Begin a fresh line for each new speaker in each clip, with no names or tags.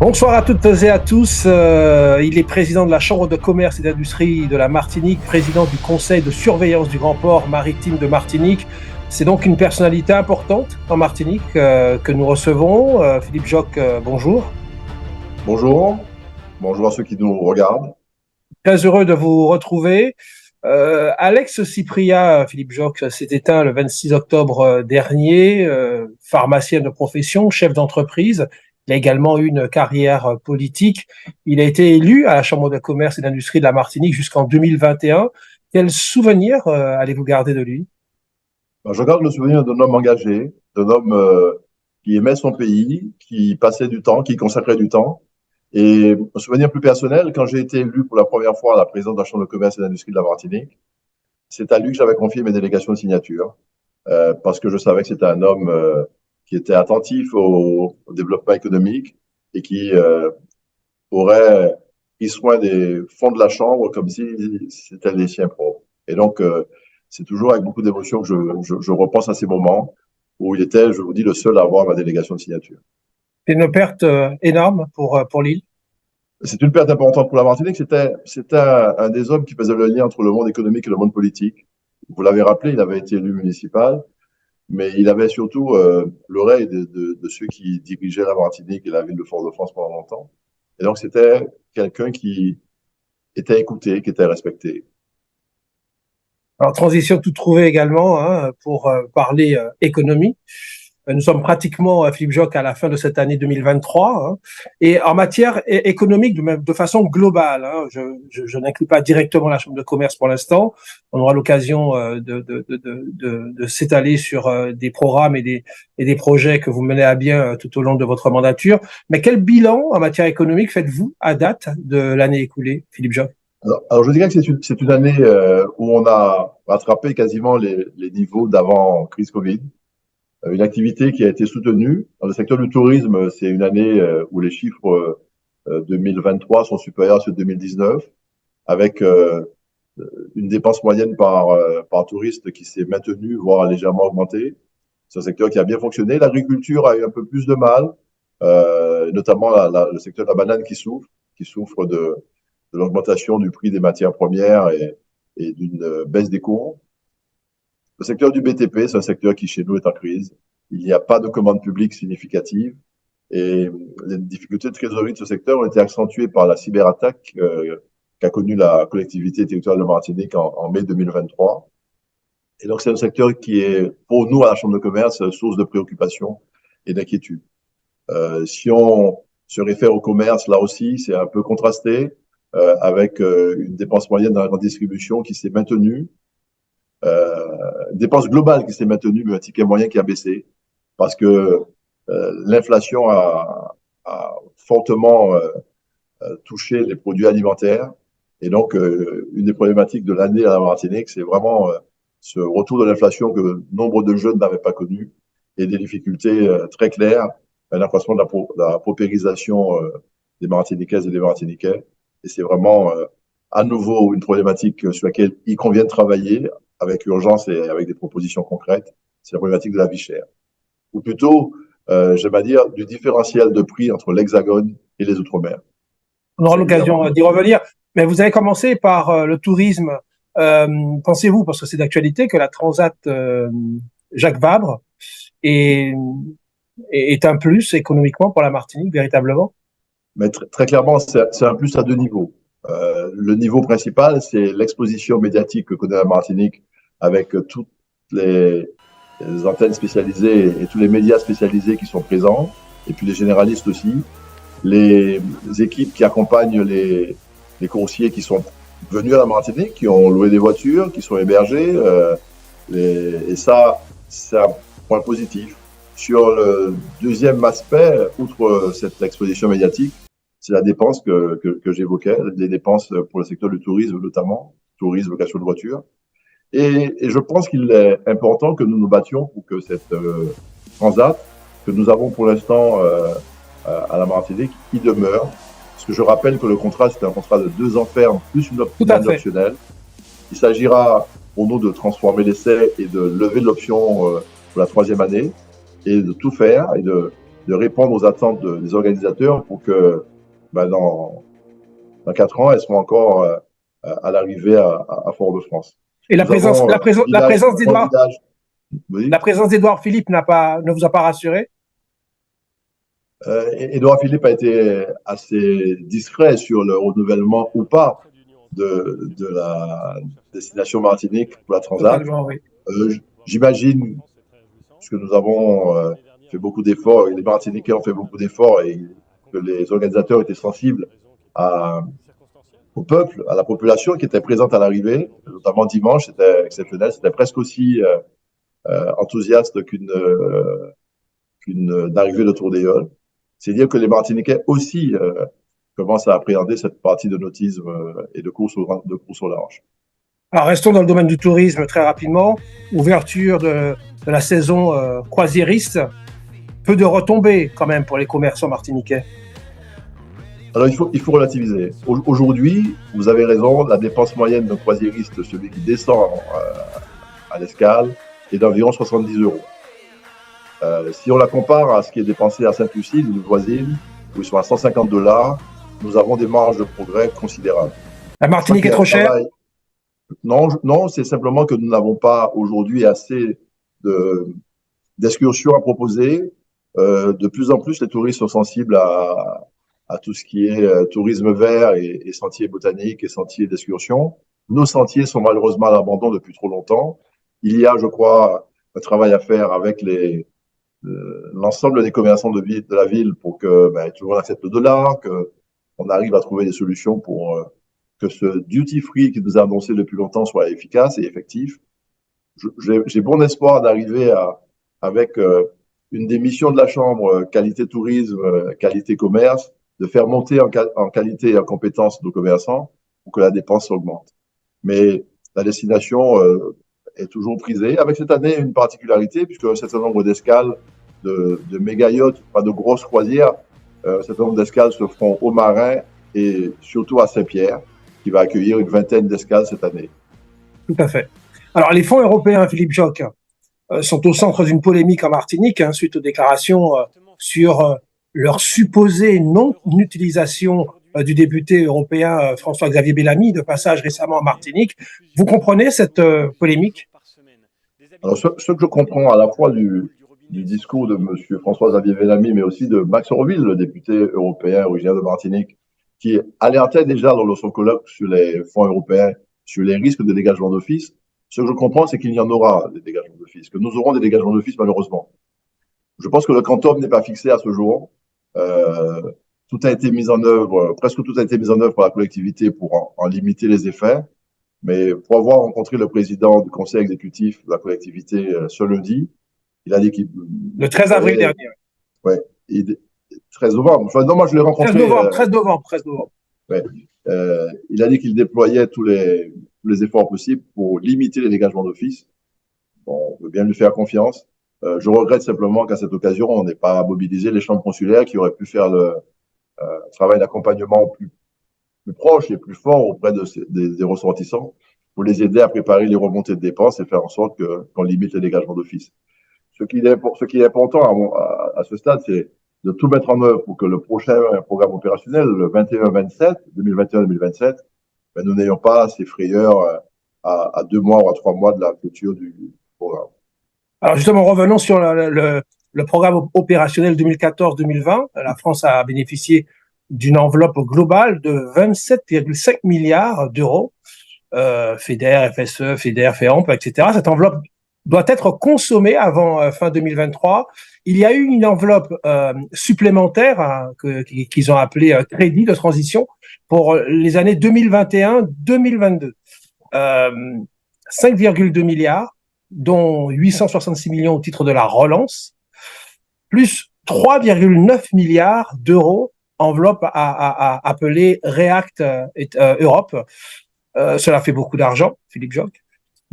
Bonsoir à toutes et à tous. Il est président de la Chambre de commerce et d'industrie de la Martinique, président du conseil de surveillance du grand port maritime de Martinique. C'est donc une personnalité importante en Martinique que nous recevons. Philippe Joc, bonjour.
Bonjour, bonjour à ceux qui nous regardent.
Très heureux de vous retrouver. Alex Cypria, Philippe Joc, s'est éteint le 26 octobre dernier, pharmacien de profession, chef d'entreprise. Il a également eu une carrière politique. Il a été élu à la Chambre de commerce et d'industrie de la Martinique jusqu'en 2021. Quel souvenir allez-vous garder de lui?
Je garde le souvenir d'un homme engagé, d'un homme qui aimait son pays, qui passait du temps, qui consacrait du temps. Et un souvenir plus personnel, quand j'ai été élu pour la première fois à la présidence de la Chambre de commerce et d'industrie de la Martinique, c'est à lui que j'avais confié mes délégations de signature, parce que je savais que c'était un homme qui était attentif au développement économique et qui aurait pris soin des fonds de la Chambre comme si c'était les siens propres. Et donc, c'est toujours avec beaucoup d'émotion que je repense à ces moments où il était, je vous dis, le seul à avoir ma délégation de signature.
C'est une perte énorme pour l'île.
C'est une perte importante pour la Martinique. C'était un des hommes qui faisait le lien entre le monde économique et le monde politique. Vous l'avez rappelé, il avait été élu municipal, mais il avait surtout l'oreille de ceux qui dirigeaient la Martinique et la ville de Fort-de-France pendant longtemps. Et donc, c'était quelqu'un qui était écouté, qui était respecté.
Alors, transition toute trouvée également pour parler économie. Nous sommes pratiquement, Philippe Joc, à la fin de cette année 2023. Et en matière économique, de façon globale, je n'inclus pas directement la Chambre de commerce pour l'instant. On aura l'occasion de s'étaler sur des programmes et des projets que vous menez à bien tout au long de votre mandature. Mais quel bilan en matière économique faites-vous à date de l'année écoulée, Philippe Joc?
Alors, je dirais que c'est une année où on a rattrapé quasiment les niveaux d'avant crise Covid. Une activité qui a été soutenue. Dans le secteur du tourisme, c'est une année où les chiffres 2023 sont supérieurs à ceux de 2019, avec une dépense moyenne par touriste qui s'est maintenue, voire légèrement augmentée. C'est un secteur qui a bien fonctionné. L'agriculture a eu un peu plus de mal, notamment le secteur de la banane qui souffre de l'augmentation du prix des matières premières et d'une baisse des cours. Le secteur du BTP, c'est un secteur qui, chez nous, est en crise. Il n'y a pas de commande publique significative et les difficultés de trésorerie de ce secteur ont été accentuées par la cyberattaque qu'a connue la collectivité territoriale de Martinique en mai 2023. Et donc, c'est un secteur qui est, pour nous, à la Chambre de commerce, source de préoccupation et d'inquiétude. Si on se réfère au commerce, là aussi, c'est un peu contrasté, avec une dépense moyenne dans la grande distribution qui s'est maintenue, dépense globale qui s'est maintenue, mais un ticket moyen qui a baissé, parce que l'inflation a fortement touché les produits alimentaires. Et donc, une des problématiques de l'année à la Martinique, c'est vraiment ce retour de l'inflation que nombre de jeunes n'avaient pas connu et des difficultés très claires, un accroissement de la paupérisation des Martiniquaises et des Martiniquais. Et c'est vraiment à nouveau une problématique sur laquelle il convient de travailler avec urgence et avec des propositions concrètes. C'est la problématique de la vie chère. Ou plutôt, j'aimerais dire, du différentiel de prix entre l'Hexagone et les Outre-mer.
On aura l'occasion d'y revenir. Mais vous avez commencé par le tourisme. Pensez-vous, parce que c'est d'actualité, que la Transat Jacques Vabre est un plus économiquement pour la Martinique, véritablement?
Mais très clairement, c'est un plus à deux niveaux. Le niveau principal, c'est l'exposition médiatique que connaît la Martinique avec toutes les antennes spécialisées et tous les médias spécialisés qui sont présents, et puis les généralistes aussi, les équipes qui accompagnent les coursiers qui sont venus à la Martinique, qui ont loué des voitures, qui sont hébergés, et ça, c'est un point positif. Sur le deuxième aspect, outre cette exposition médiatique, c'est la dépense que j'évoquais, les dépenses pour le secteur du tourisme notamment, tourisme, location de voitures. Et je pense qu'il est important que nous nous battions pour que cette transat que nous avons pour l'instant à la Martinique, y demeure. Parce que je rappelle que le contrat, c'est un contrat de 2 ans ferme, plus une optionnelle. Il s'agira pour nous de transformer l'essai et de lever l'option pour la 3e année et de tout faire et de de répondre aux attentes des organisateurs pour que ben, dans 4 ans, elles soient encore à l'arrivée à Fort-de-France.
Et
Nous avons un village,
la
oui.
présence d'Édouard Philippe ne vous a pas rassuré?
Édouard Philippe a été assez discret sur le renouvellement ou pas de la destination Martinique pour la Transat.
Totalement, oui.
J'imagine, parce que nous avons fait beaucoup d'efforts, et les Martiniquais ont fait beaucoup d'efforts, et que les organisateurs étaient sensibles à, au peuple, à la population qui était présente à l'arrivée, notamment dimanche, c'était exceptionnel, c'était presque aussi enthousiaste qu'une arrivée de Tour d'Éole. C'est dire que les Martiniquais aussi commencent à appréhender cette partie de nautisme et de course au large.
Alors, restons dans le domaine du tourisme très rapidement. Ouverture de la saison croisiériste. Peu de retombées quand même pour les commerçants martiniquais.
Alors, il faut relativiser. Aujourd'hui, vous avez raison, la dépense moyenne d'un croisiériste, celui qui descend à l'escale, est d'environ 70 euros. Si on la compare à ce qui est dépensé à Sainte-Lucie, une voisine, où ils sont à 150 $, nous avons des marges de progrès considérables.
La Martinique est trop chère?
Non, c'est simplement que nous n'avons pas aujourd'hui assez d'excursions à proposer. De plus en plus, les touristes sont sensibles à tout ce qui est tourisme vert et sentiers botaniques et sentiers d'excursion. Nos sentiers sont malheureusement à l'abandon depuis trop longtemps. Il y a, je crois, un travail à faire avec l'ensemble des commerçants de la ville pour que tout le monde accepte le dollar, qu'on arrive à trouver des solutions pour que ce duty free qui nous a annoncé depuis longtemps soit efficace et effectif. J'ai bon espoir d'arriver avec une des missions de la Chambre, qualité tourisme, qualité commerce, de faire monter en qualité et en compétence nos commerçants pour que la dépense augmente. Mais la destination est toujours prisée, avec cette année une particularité, puisque un certain nombre d'escales de méga yachts, pas de grosses croisières, un certain nombre d'escales se feront au Marin et surtout à Saint-Pierre, qui va accueillir une vingtaine d'escales cette année.
Tout à fait. Alors, les fonds européens, Philippe Joc, sont au centre d'une polémique en Martinique, suite aux déclarations sur leur supposée non-utilisation du député européen François-Xavier Bellamy, de passage récemment en Martinique. Vous comprenez cette polémique?
Alors, ce que je comprends à la fois du discours de M. François-Xavier Bellamy, mais aussi de Max Orville, le député européen originaire de Martinique, qui alertait déjà lors de son colloque sur les fonds européens, sur les risques de dégagement d'office. Ce que je comprends, c'est qu'il y en aura des dégagements d'office, que nous aurons des dégagements d'office malheureusement. Je pense que le quantum n'est pas fixé à ce jour. Tout a été mis en œuvre, presque tout a été mis en œuvre par la collectivité pour en limiter les effets. Mais pour avoir rencontré le président du conseil exécutif de la collectivité ce lundi, il a dit qu'il...
Le 13 avril dernier.
Ouais, 13 novembre. Enfin, non, moi je l'ai rencontré...
13 novembre.
Ouais. Il a dit qu'il déployait tous les efforts possibles pour limiter les dégagements d'office. Bon, on veut bien lui faire confiance. Je regrette simplement qu'à cette occasion, on n'ait pas mobilisé les chambres consulaires qui auraient pu faire le travail d'accompagnement plus proche et plus fort auprès des ressortissants pour les aider à préparer les remontées de dépenses et faire en sorte qu'on limite les dégagements d'office. Ce qui est important à ce stade, c'est de tout mettre en œuvre pour que le prochain programme opérationnel, le 21-27, 2021-2027, nous n'ayons pas ces frayeurs à 2 mois ou à 3 mois de la clôture du programme.
Alors justement, revenons sur le programme opérationnel 2014-2020. La France a bénéficié d'une enveloppe globale de 27,5 milliards d'euros, FEDER, FSE, FEDER, FEAMP, etc. Cette enveloppe doit être consommée avant fin 2023. Il y a eu une enveloppe supplémentaire qu'ils ont appelée crédit de transition pour les années 2021-2022. 5,2 milliards, dont 866 millions au titre de la relance, plus 3,9 milliards d'euros enveloppe appelée React Europe. Cela fait beaucoup d'argent, Philippe Joc.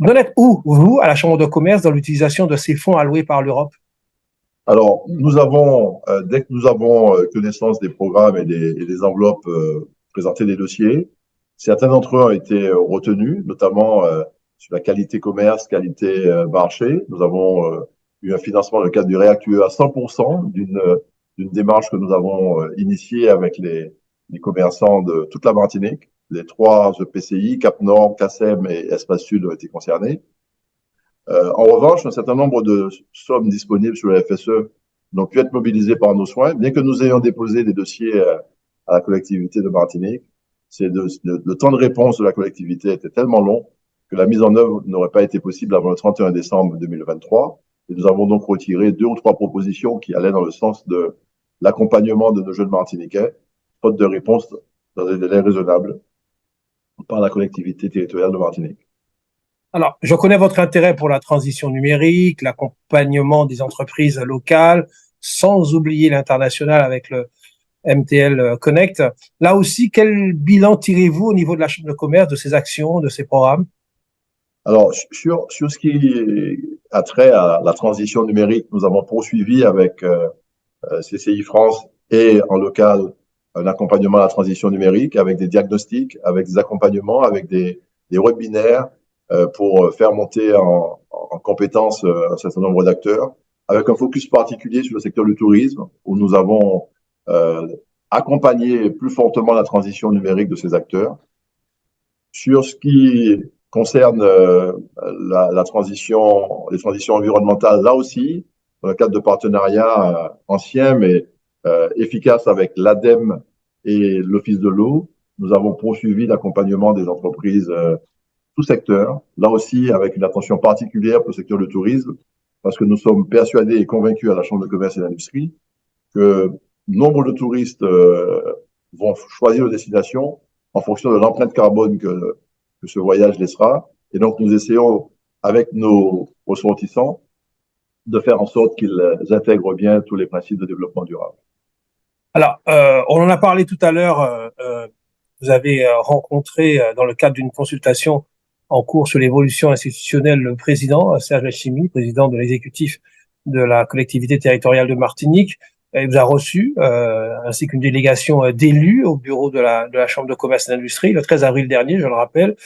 Vous en êtes où, vous, à la Chambre de commerce, dans l'utilisation de ces fonds alloués par l'Europe?
Alors, dès que nous avons connaissance des programmes et des enveloppes, présenté des dossiers, certains d'entre eux ont été retenus, notamment sur la qualité commerce, qualité marché. Nous avons eu un financement dans le cadre du React UE à 100% d'une d'une démarche que nous avons initiée avec les commerçants de toute la Martinique. Les trois EPCI, Cap-Nord, CACEM et Espace Sud ont été concernés. En revanche, un certain nombre de sommes disponibles sur le FSE n'ont pu être mobilisées par nos soins, bien que nous ayons déposé des dossiers à la collectivité de Martinique. Le temps de réponse de la collectivité était tellement long que la mise en œuvre n'aurait pas été possible avant le 31 décembre 2023. Et nous avons donc retiré 2 ou 3 propositions qui allaient dans le sens de l'accompagnement de nos jeunes Martiniquais, faute de réponse dans des délais raisonnables par la collectivité territoriale de Martinique.
Alors, je connais votre intérêt pour la transition numérique, l'accompagnement des entreprises locales, sans oublier l'international avec le MTL Connect. Là aussi, quel bilan tirez-vous au niveau de la Chambre de commerce de ces actions, de ces programmes?
Alors, sur ce qui a trait à la transition numérique, nous avons poursuivi avec CCI France et en local un accompagnement à la transition numérique avec des diagnostics, avec des accompagnements, avec des webinaires pour faire monter en compétences un certain nombre d'acteurs, avec un focus particulier sur le secteur du tourisme, où nous avons accompagné plus fortement la transition numérique de ces acteurs. Sur ce qui concerne les transitions environnementales, là aussi, dans le cadre de partenariats anciens, mais efficaces avec l'ADEME et l'Office de l'eau, nous avons poursuivi l'accompagnement des entreprises tout secteur, là aussi avec une attention particulière pour le secteur du tourisme, parce que nous sommes persuadés et convaincus à la Chambre de commerce et d'industrie que nombre de touristes vont choisir une destination en fonction de l'empreinte carbone que ce voyage laissera. Et donc, nous essayons, avec nos ressortissants, de faire en sorte qu'ils intègrent bien tous les principes de développement durable.
Alors, on en a parlé tout à l'heure. Vous avez rencontré, dans le cadre d'une consultation en cours sur l'évolution institutionnelle, le président, Serge Letchimy, président de l'exécutif de la collectivité territoriale de Martinique. Il vous a reçu, ainsi qu'une délégation d'élus au bureau de la Chambre de commerce et d'industrie, le 13 avril dernier, je le rappelle.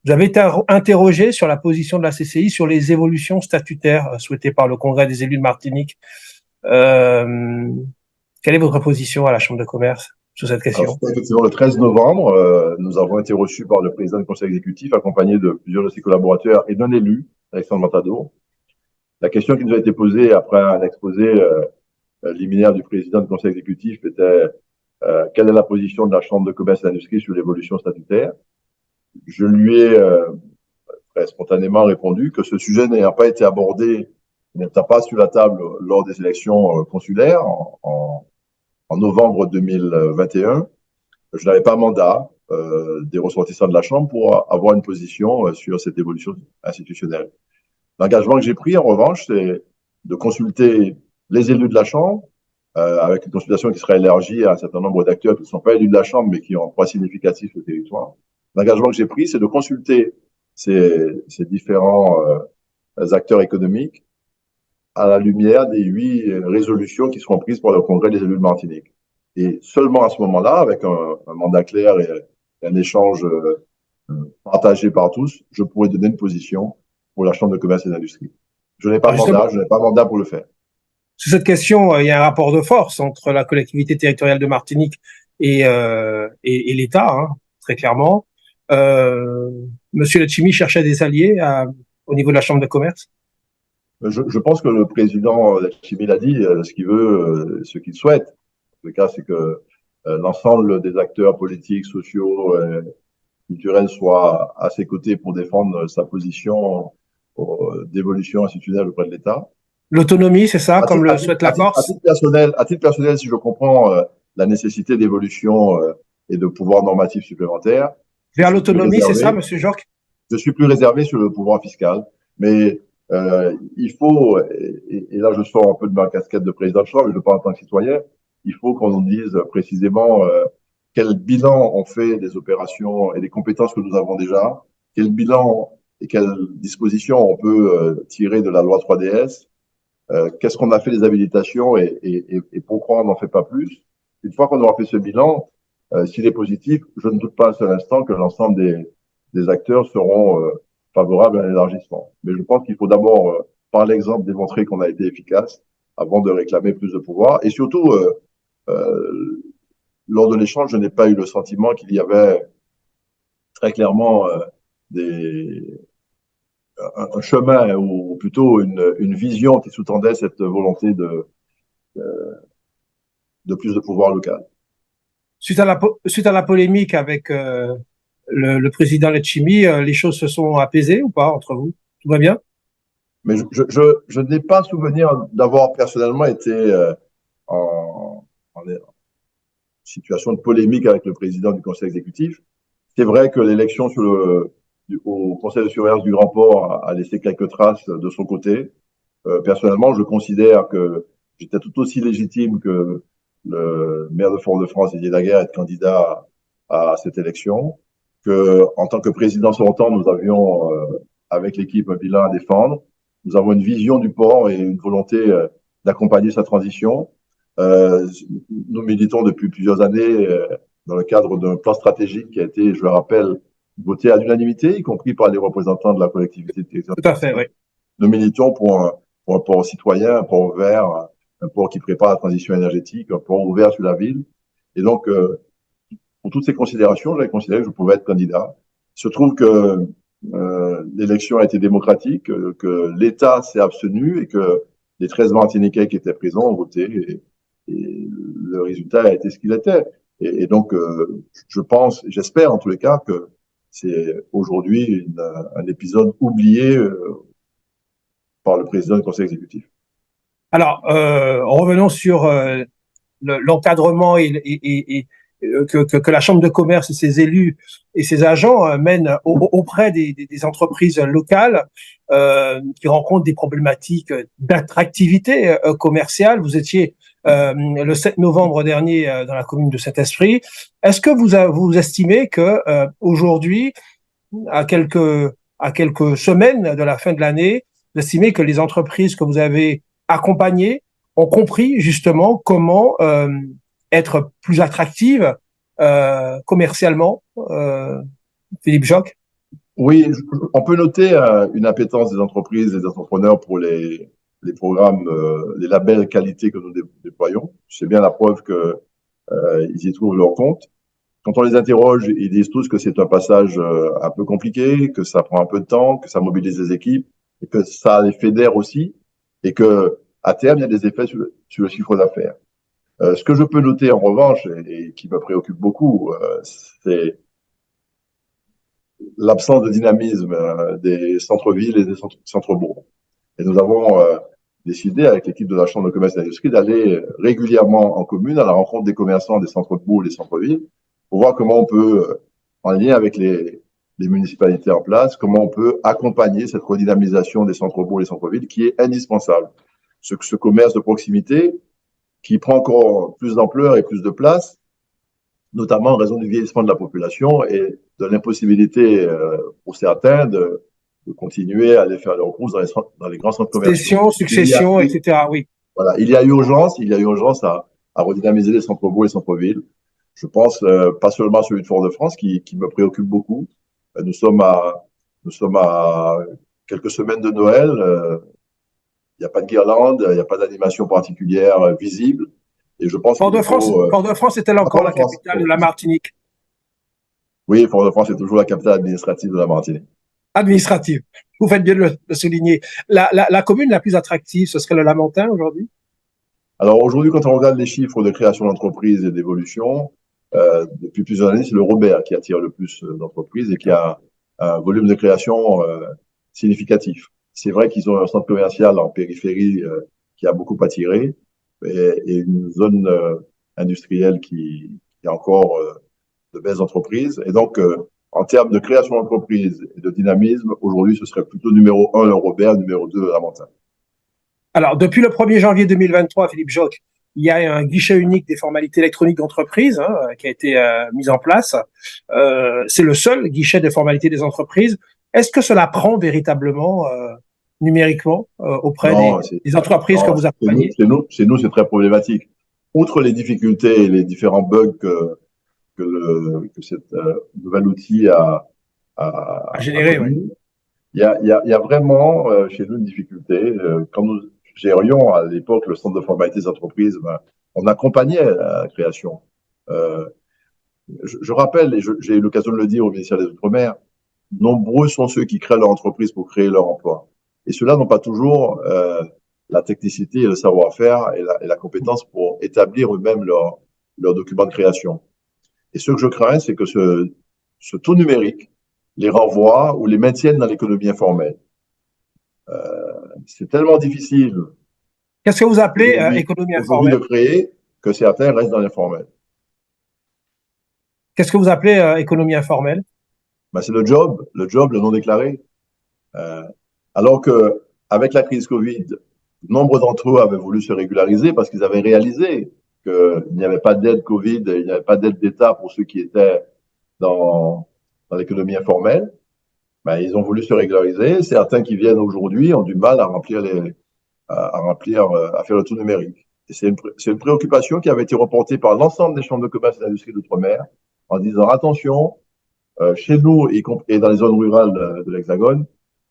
Vous avez été interrogé sur la position de la CCI sur les évolutions statutaires souhaitées par le Congrès des élus de Martinique. Quelle est votre position à la Chambre de commerce sur cette question?
Alors, effectivement, le 13 novembre, nous avons été reçus par le président du conseil exécutif, accompagné de plusieurs de ses collaborateurs et d'un élu, Alexandre Matador. La question qui nous a été posée après un exposé liminaire du président du conseil exécutif était quelle est la position de la Chambre de commerce et d'industrie sur l'évolution statutaire. Je lui ai très spontanément répondu que ce sujet n'ayant pas été abordé, n'étant pas sur la table lors des élections consulaires en novembre 2021, je n'avais pas mandat des ressortissants de la Chambre pour avoir une position sur cette évolution institutionnelle. L'engagement que j'ai pris, en revanche, c'est de consulter les élus de la Chambre, avec une consultation qui sera élargie à un certain nombre d'acteurs qui ne sont pas élus de la Chambre, mais qui ont un poids significatif au territoire. L'engagement que j'ai pris, c'est de consulter ces différents acteurs économiques à la lumière des 8 résolutions qui seront prises par le Congrès des élus de Martinique. Et seulement à ce moment-là, avec un mandat clair et un échange partagé par tous, je pourrais donner une position pour la Chambre de commerce et d'industrie. Je n'ai pas mandat pour le faire.
Sur cette question, il y a un rapport de force entre la collectivité territoriale de Martinique et l'État, hein, très clairement. Monsieur Letchimy cherchait des alliés au niveau de la Chambre de commerce?
Je pense que le président Letchimy l'a dit, ce qu'il veut, ce qu'il souhaite. Le cas, c'est que l'ensemble des acteurs politiques, sociaux, culturels soient à ses côtés pour défendre sa position d'évolution institutionnelle auprès de l'État.
L'autonomie, c'est ça, comme le souhaite la Corse?
À titre personnel, si je comprends la nécessité d'évolution et de pouvoir normatif supplémentaire.
Vers l'autonomie, c'est ça, Monsieur Jorque?
Je suis plus réservé sur le pouvoir fiscal, mais il faut, et là je sors un peu de ma casquette de président de chambre, mais je parle en tant que citoyen, il faut qu'on nous dise précisément quel bilan on fait des opérations et des compétences que nous avons déjà, quel bilan et quelles dispositions on peut tirer de la loi 3DS, qu'est-ce qu'on a fait des habilitations et pourquoi on n'en fait pas plus. Une fois qu'on aura fait ce bilan, s'il est positif, je ne doute pas un seul instant que l'ensemble des acteurs seront favorables à l'élargissement. Mais je pense qu'il faut d'abord, par l'exemple, démontrer qu'on a été efficace avant de réclamer plus de pouvoir. Et surtout, lors de l'échange, je n'ai pas eu le sentiment qu'il y avait très clairement des, un chemin ou plutôt une vision qui sous-tendait cette volonté de plus de pouvoir local.
Suite à la polémique avec le président Letchimy, les choses se sont apaisées ou pas entre vous? Tout va bien?
Mais je n'ai pas souvenir d'avoir personnellement été en situation de polémique avec le président du conseil exécutif. C'est vrai que l'élection au conseil de surveillance du Grand Port a laissé quelques traces de son côté. Personnellement, je considère que j'étais tout aussi légitime que le maire de Fort-de-France, Didier Daguerre, être candidat à cette élection. Que, en tant que président sortant, nous avions, avec l'équipe, un bilan à défendre. Nous avons une vision du port et une volonté d'accompagner sa transition. Nous militons depuis plusieurs années dans le cadre d'un plan stratégique qui a été, je le rappelle, voté à l'unanimité, y compris par les représentants de la collectivité
Tout à fait,
territoriale.
oui.
Nous militons pour un port citoyen, un port vert, un port qui prépare la transition énergétique, un port ouvert sur la ville. Et donc, pour toutes ces considérations, j'avais considéré que je pouvais être candidat. Il se trouve que l'élection a été démocratique, que l'État s'est abstenu et que les 13 Martiniquais qui étaient présents ont voté et le résultat a été ce qu'il était. Et donc, je pense, j'espère en tous les cas que c'est aujourd'hui un épisode oublié par le président du conseil exécutif.
Alors, revenons sur l'encadrement que la Chambre de commerce et ses élus et ses agents mènent auprès des entreprises locales qui rencontrent des problématiques d'attractivité commerciale. Vous étiez le 7 novembre dernier dans la commune de Saint-Esprit. Est-ce que vous estimez que aujourd'hui, à quelques semaines de la fin de l'année, vous estimez que les entreprises que vous avez accompagnées ont compris justement comment être plus attractives commercialement, Philippe Joc?
Oui, on peut noter une appétence des entreprises et des entrepreneurs pour les programmes, les labels qualité que nous déployons. C'est bien la preuve que ils y trouvent leur compte. Quand on les interroge, ils disent tous que c'est un passage un peu compliqué, que ça prend un peu de temps, que ça mobilise les équipes, et que ça les fédère aussi, et que à terme, il y a des effets sur le chiffre d'affaires. Ce que je peux noter en revanche, et qui me préoccupe beaucoup, c'est l'absence de dynamisme des centres-villes et des centres-bourgs. Et nous avons décidé, avec l'équipe de la Chambre de commerce et d'industrie, d'aller régulièrement en commune à la rencontre des commerçants des centres-bourgs et des centres-villes pour voir comment on peut, en lien avec les municipalités en place, comment on peut accompagner cette redynamisation des centres-bourgs et des centres-villes qui est indispensable. Ce commerce de proximité qui prend encore plus d'ampleur et plus de place, notamment en raison du vieillissement de la population et de l'impossibilité pour certains de continuer à aller faire leurs courses dans les grands centres commerciaux.
Succession, etc. Oui.
Voilà, il y a urgence à redynamiser les centres-bourgs et les centres-villes. Je pense pas seulement celui de Fort-de-France qui me préoccupe beaucoup. Nous sommes à quelques semaines de Noël. Il n'y a pas de guirlande, il n'y a pas d'animation particulière visible. Et je pense qu'il faut.
Port-de-France est-elle encore la capitale de la Martinique?
Oui, Fort-de-France est toujours la capitale administrative de la Martinique.
Administrative. Vous faites bien de le souligner. La commune la plus attractive, ce serait le Lamentin aujourd'hui?
Alors aujourd'hui, quand on regarde les chiffres de création d'entreprises et d'évolution, depuis plusieurs années, c'est le Robert qui attire le plus d'entreprises et qui a un volume de création significatif. C'est vrai qu'ils ont un centre commercial en périphérie qui a beaucoup attiré et une zone industrielle qui a encore de belles entreprises. Et donc, en termes de création d'entreprises et de dynamisme, aujourd'hui, ce serait plutôt numéro 1 le Robert, numéro 2 la Montagne.
Alors, depuis le 1er janvier 2023, Philippe Joc, il y a un guichet unique des formalités électroniques d'entreprise qui a été mis en place. C'est le seul guichet des formalités des entreprises. Est-ce que cela prend véritablement numériquement auprès des entreprises que vous accompagnez?
Chez nous, c'est très problématique. Outre les difficultés et les différents bugs que cet nouvel outil
À générer, oui.
il y a vraiment chez nous une difficulté. gérions à l'époque le centre de formalité des entreprises, on accompagnait la création. Je rappelle, et j'ai eu l'occasion de le dire au ministère des Outre-mer, nombreux sont ceux qui créent leur entreprise pour créer leur emploi. Et ceux-là n'ont pas toujours la technicité et le savoir-faire et la compétence pour établir eux-mêmes leur document de création. Et ce que je crains, c'est que ce tout numérique les renvoie ou les maintienne dans l'économie informelle. C'est tellement difficile
Qu'est-ce que vous appelez économie
aujourd'hui de
informelle?
créer que certains restent dans l'informel.
Qu'est-ce que vous appelez économie informelle?
Ben, c'est le job, le non déclaré. Euh, alors que avec la crise Covid, nombre d'entre eux avaient voulu se régulariser parce qu'ils avaient réalisé qu'il n'y avait pas d'aide Covid, il n'y avait pas d'aide d'État pour ceux qui étaient dans l'économie informelle. Ben, ils ont voulu se régulariser. Certains qui viennent aujourd'hui ont du mal à remplir à faire le tout numérique. Et c'est une préoccupation qui avait été reportée par l'ensemble des chambres de commerce et d'industrie d'outre-mer en disant attention, chez nous et dans les zones rurales de l'Hexagone,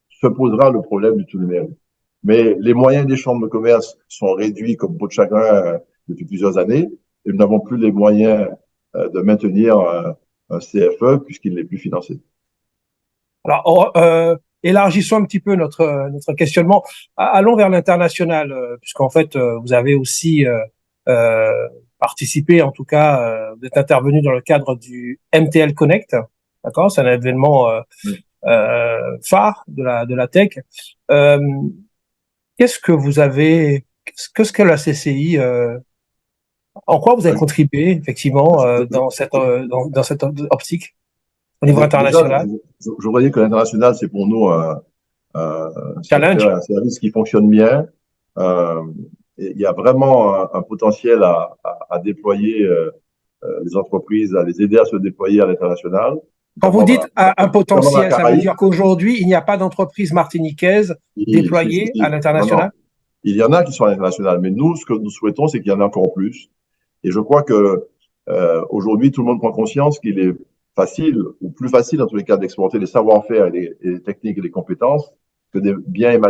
se posera le problème du tout numérique. Mais les moyens des chambres de commerce sont réduits comme peau de chagrin depuis plusieurs années et nous n'avons plus les moyens de maintenir un CFE puisqu'il n'est plus financé.
Alors, élargissons un petit peu notre questionnement. Allons vers l'international, puisqu'en fait, vous avez aussi participé, en tout cas, vous êtes intervenu dans le cadre du MTL Connect. D'accord, c'est un événement phare de la tech. Qu'est-ce que la CCI, en quoi vous avez contribué effectivement dans cette optique au niveau international?
Déjà, je voyais que l'international, c'est pour nous un
Challenge.
secteur, un service qui fonctionne bien. Il y a vraiment un potentiel à déployer les entreprises, à les aider à se déployer à l'international.
Quand vous dites un potentiel, ça veut dire
Caraïbes.
qu'aujourd'hui, il n'y a pas d'entreprise martiniquaise déployée à l'international?
Non. Il y en a qui sont à l'international, mais nous, ce que nous souhaitons, c'est qu'il y en ait encore plus. Et je crois que aujourd'hui, tout le monde prend conscience qu'il est facile, ou plus facile en tous les cas, d'exporter les savoir-faire et les techniques et les compétences que des biens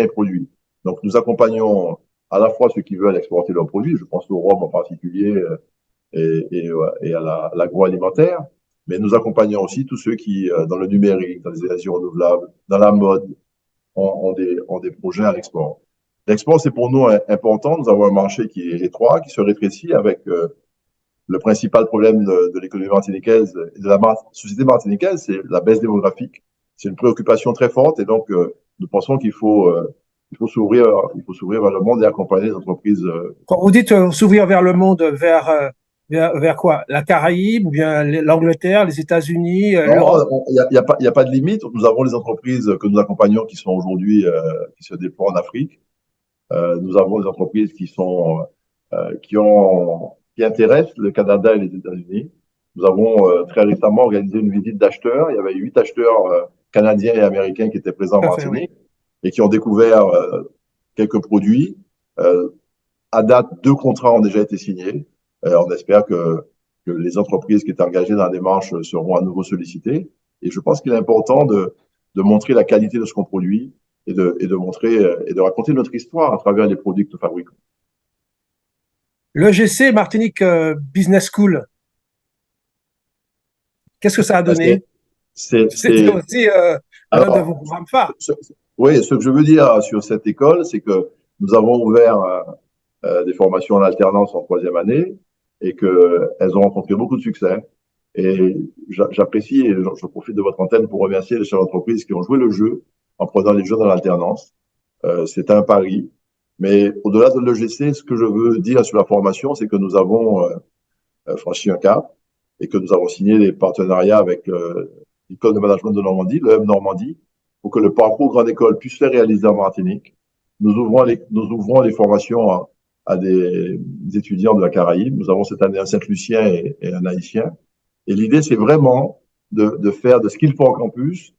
et produits. Donc, nous accompagnons à la fois ceux qui veulent exporter leurs produits, je pense au rhum en particulier et à l'agroalimentaire, mais nous accompagnons aussi tous ceux qui, dans le numérique, dans les énergies renouvelables, dans la mode, ont des projets à l'export. L'export, c'est pour nous important. Nous avons un marché qui est étroit, qui se rétrécit avec le principal problème de l'économie martiniquaise et de la société martiniquaise, c'est la baisse démographique. C'est une préoccupation très forte et donc nous pensons qu'il faut s'ouvrir vers le monde et accompagner les entreprises.
Quand vous dites s'ouvrir vers le monde, vers quoi? La Caraïbe, ou bien l'Angleterre, les États-Unis, l'Europe?
Il y a pas de limite. Nous avons les entreprises que nous accompagnons qui sont aujourd'hui qui se déploient en Afrique. Nous avons des entreprises qui intéressent le Canada et les États-Unis. Nous avons très récemment organisé une visite d'acheteurs. Il y avait 8 acheteurs canadiens et américains qui étaient présents en Martinique et qui ont découvert quelques produits. À date, 2 contrats ont déjà été signés. On espère que les entreprises qui étaient engagées dans la démarche seront à nouveau sollicitées. Et je pense qu'il est important de montrer la qualité de ce qu'on produit et de montrer et de raconter notre histoire à travers les produits que nous fabriquons.
L'EGC Martinique Business School, qu'est-ce que ça a donné? C'était aussi l'un de vos programmes phares.
Oui, ce que je veux dire sur cette école, c'est que nous avons ouvert des formations en alternance en 3e année et qu'elles ont rencontré beaucoup de succès. Et j'apprécie et je profite de votre antenne pour remercier les chefs d'entreprise qui ont joué le jeu en prenant les jeunes dans l'alternance. C'est un pari. Mais au-delà de l'EGC, ce que je veux dire sur la formation, c'est que nous avons franchi un cap et que nous avons signé des partenariats avec l'École de management de Normandie, l'EM Normandie, pour que le parcours grande école puisse se réaliser en Martinique. Nous ouvrons les formations à des étudiants de la Caraïbe. Nous avons cette année un Saint-Lucien et un Haïtien. Et l'idée, c'est vraiment de faire de Skill for Campus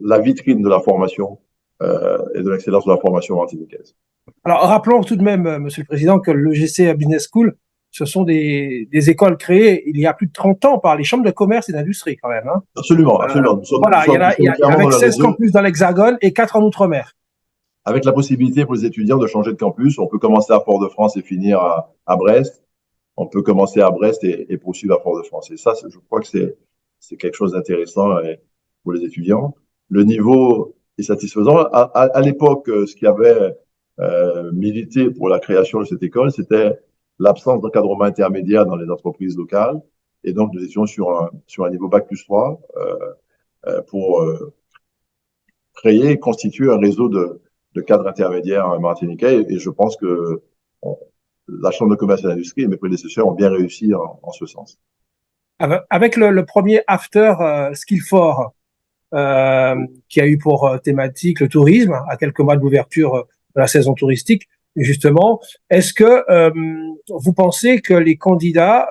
la vitrine de la formation et de l'excellence de la formation martiniquaise.
Alors, rappelons tout de même, Monsieur le Président, que l'EGC Business School, ce sont des écoles créées il y a plus de 30 ans par les chambres de commerce et d'industrie, quand même. Hein.
Absolument.
Voilà, il y a avec 16 campus dans l'Hexagone et 4 en Outre-mer.
avec la possibilité pour les étudiants de changer de campus. On peut commencer à Fort-de-France et finir à Brest. On peut commencer à Brest et poursuivre à Fort-de-France. Et ça, je crois que c'est quelque chose d'intéressant pour les étudiants. Le niveau est satisfaisant. À l'époque, ce qui avait milité pour la création de cette école, c'était l'absence d'encadrement intermédiaire dans les entreprises locales. Et donc, nous étions sur un niveau Bac plus 3 pour créer et constituer un réseau de cadres intermédiaires martiniquais. Et je pense que la Chambre de commerce et d'industrie et mes prédécesseurs ont bien réussi en ce sens.
Avec le premier After Skillfor, qui a eu pour thématique le tourisme, à quelques mois de l'ouverture de la saison touristique, justement, est-ce que vous pensez que les candidats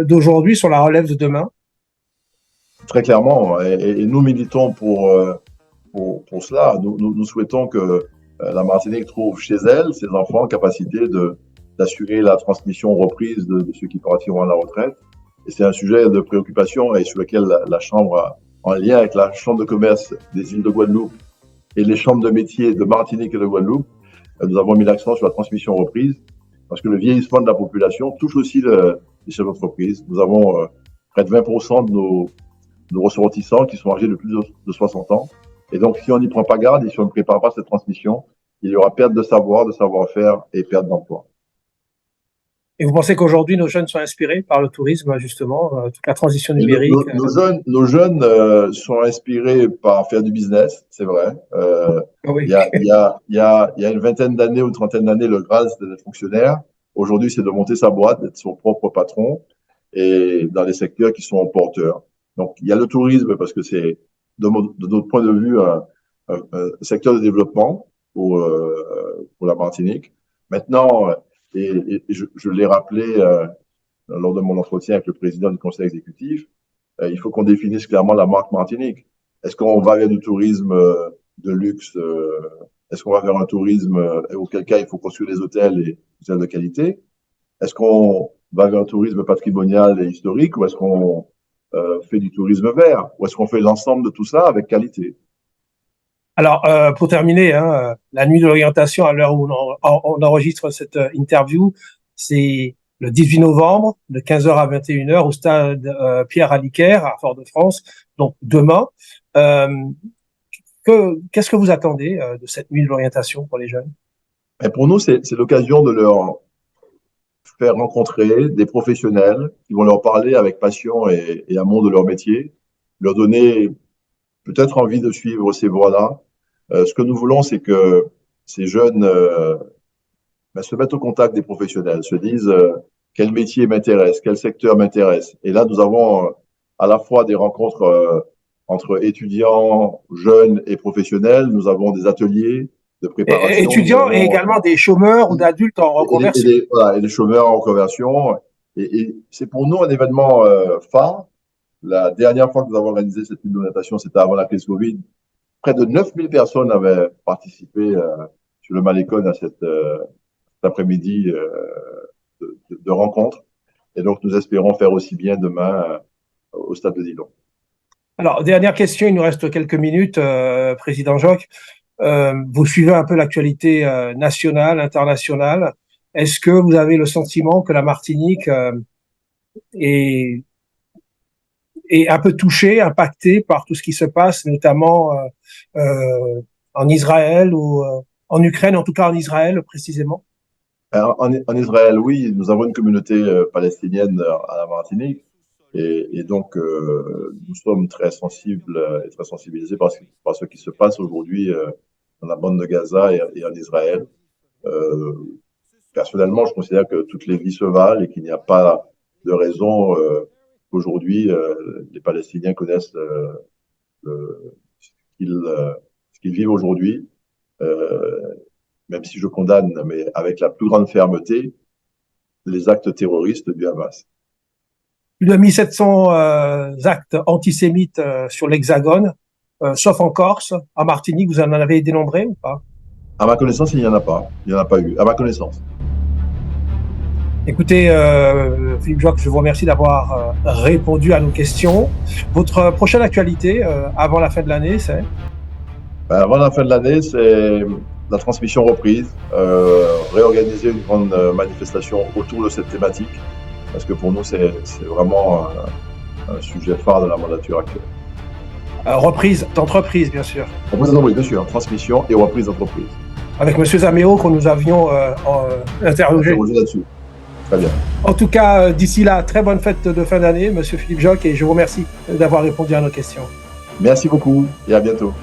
d'aujourd'hui sont la relève de demain?
Très clairement, et nous militons pour cela. Nous souhaitons que la Martinique trouve chez elle ses enfants en capacité d'assurer la transmission reprise de ceux qui partiront à la retraite. Et c'est un sujet de préoccupation et sur lequel la Chambre, en lien avec la Chambre de commerce des îles de Guadeloupe et les chambres de métiers de Martinique et de Guadeloupe, nous avons mis l'accent sur la transmission reprise parce que le vieillissement de la population touche aussi les chefs d'entreprise. Nous avons près de 20% de nos ressortissants qui sont âgés de plus de 60 ans. Et donc, si on n'y prend pas garde et si on ne prépare pas cette transmission, il y aura perte de savoir, de savoir-faire et perte d'emploi.
Et vous pensez qu'aujourd'hui, nos jeunes sont inspirés par le tourisme, justement, toute la transition numérique?
Nos jeunes sont inspirés par faire du business, c'est vrai. Oui. Il y a une vingtaine d'années ou une trentaine d'années, le Graal, c'était d'être fonctionnaire. Aujourd'hui, c'est de monter sa boîte, d'être son propre patron et dans des secteurs qui sont porteurs. Donc, il y a le tourisme parce que c'est, de notre point de vue, un secteur de développement pour la Martinique. Maintenant, et je l'ai rappelé lors de mon entretien avec le président du conseil exécutif, il faut qu'on définisse clairement la marque Martinique. Est-ce qu'on va vers du tourisme de luxe? Est-ce qu'on va vers un tourisme auquel cas il faut construire des hôtels et des hôtels de qualité? Est-ce qu'on va vers un tourisme patrimonial et historique ou est-ce qu'on fait du tourisme vert? Ou est-ce qu'on fait l'ensemble de tout ça avec qualité?
Alors, pour terminer, la nuit de l'orientation, à l'heure où on enregistre cette interview, c'est le 18 novembre, de 15h à 21h, au stade Pierre Aliquer, à Fort-de-France, donc demain. Qu'est-ce que vous attendez de cette nuit de l'orientation pour les jeunes?
Et pour nous, c'est l'occasion de leur faire rencontrer des professionnels qui vont leur parler avec passion et amour de leur métier, leur donner peut-être envie de suivre ces voies-là. Ce que nous voulons, c'est que ces jeunes se mettent au contact des professionnels, se disent quel métier m'intéresse, quel secteur m'intéresse. Et là, nous avons à la fois des rencontres entre étudiants, jeunes et professionnels. Nous avons des ateliers de préparation.
Étudiants et également des chômeurs ou d'adultes en reconversion.
Et des chômeurs en reconversion. Et c'est pour nous un événement phare. La dernière fois que nous avons organisé cette nuit d'orientation, c'était avant la crise Covid. Près de 9000 personnes avaient participé sur le Malécon à cet après-midi de rencontres. Et donc, nous espérons faire aussi bien demain au Stade de Dillon.
Alors, dernière question, il nous reste quelques minutes, Président Joc. Vous suivez un peu l'actualité nationale, internationale. Est-ce que vous avez le sentiment que la Martinique est un peu touchée, impactée par tout ce qui se passe, notamment en Israël ou en Ukraine, en tout cas en Israël précisément?
En Israël, oui, nous avons une communauté palestinienne à la Martinique et donc nous sommes très sensibles et très sensibilisés par ce qui se passe aujourd'hui dans la bande de Gaza et en Israël. Personnellement, je considère que toutes les vies se valent et qu'il n'y a pas de raison qu'aujourd'hui les Palestiniens connaissent ce qu'ils vivent aujourd'hui. Même si je condamne, mais avec la plus grande fermeté, les actes terroristes du Hamas.
Plus de 1700 actes antisémites sur l'Hexagone, sauf en Corse. En Martinique, vous en avez dénombré ou pas?
À ma connaissance, il n'y en a pas. Il n'y en a pas eu, à ma connaissance.
Écoutez, Philippe Joc, je vous remercie d'avoir répondu à nos questions. Votre prochaine actualité avant la fin de l'année, c'est?
Ben, avant la fin de l'année, c'est la transmission reprise, réorganiser une grande manifestation autour de cette thématique, parce que pour nous, c'est vraiment un sujet phare de la mandature actuelle.
Reprise d'entreprise, bien sûr.
Reprise d'entreprise, bien sûr, transmission et reprise d'entreprise.
Avec M. Zaméo, que nous avions interrogé.
Là-dessus. Très bien.
En tout cas, d'ici là, très bonne fête de fin d'année, M. Philippe Joc, et je vous remercie d'avoir répondu à nos questions.
Merci beaucoup et à bientôt.